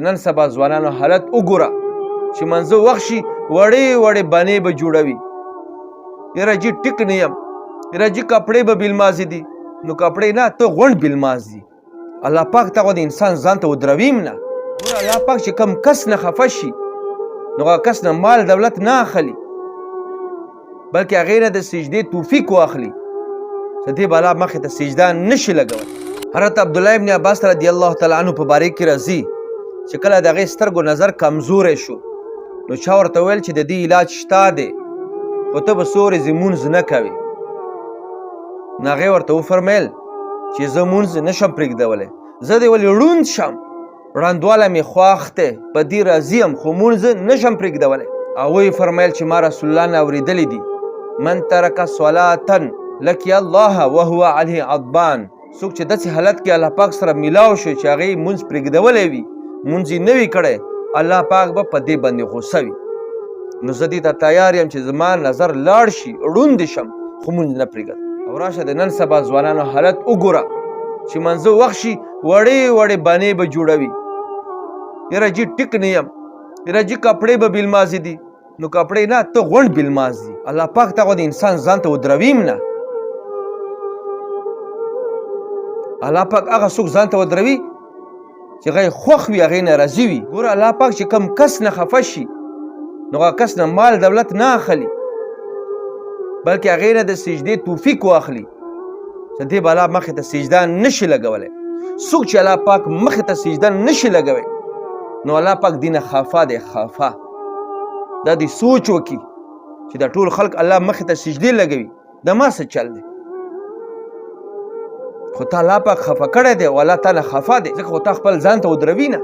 نن سبا ځوانانو حالت وګوره چې منځه وخت شي وړې وړې بانې به جوړوي. یاره جي ټیک نه یم، یاره جي کپړې به بېلمازې دي. نو کپړې نه، ته غونډ بېلماز دي. الله پاک ته خو د انسان ځان ته ودرویم نه. ګوره الله پاک چې کم کس نه خفه شي نو هغه کس نه مال دولت نه اخلي، بلکې هغې نه د سجدې توفیق واخلي چې دې به الله مخې ته سجده نشي لګولی. حضرت عبدالله ابن عباس رضی الله تعالی عنه په باره کې راځي چې کله د هغې سترګو نظر کمزوری شو نو چا ورته ویل چې د دې علاج شته دی، خو ته به څو ورځې مونځ نه کوې. نو هغې ورته وفرمیل چې زه مونځ نشم پرېږدولی، زه دې ولې ړوند شم، ړندوالی مې خواښ دی، په دې راضي یم، خو مونځ نشم پرېږدولی. هغوی فرمیل چې ما رسول الله نه اورېدلی دي، من ترک صلاتن لقي الله وهو علیه غضبان. څوک چې داسې حالت کې الله پاک سره میلاو شو چې هغې مونځ پرېږدولی وي، مونځ یې نه وي کړی، الله پاک به په دې باندې غوسه وي. نو زه دې ته تیار یم چې زما نظر لاړ شي، ړوند شم، خو مونځ نه پرېږدم. او راشه د نن سبا ځوانانو حالت وګوره چې منځه وخت شي وړې وړې بانې به جوړوي. یاره جي ټیک نه یم، یاره جي کپړې به بېلمازې دي. نو کپړې نه، ته غونډ بېلماز دي. الله پاک ته خو د انسان ځان ته ودرویم نه. الله پاک هغه څوک ځان ته ودروي چې هغه یې خوښ وي، هغې نه راضي وي. ګوره الله پاک چې کم کس نه خفه شي نو هغه کس نه مال دولت نه اخلي، بلکې هغې نه د سجدې توفیق واخلي چې دې به الله مخې ته سجده نشي لګولی. څوک چې الله پاک مخې ته سجده نشي لګوی نو الله پاک دې نه خفه دی. خفه دا دې سوچ وکړي چې دا ټول خلق الله مخې ته سجدې لګوي، د ما څه چل دی؟ خو تا الله پاک خفه کړی دی او الله تا نه خفه دی، ځکه خو تا خپل ځان ته ودروي نه.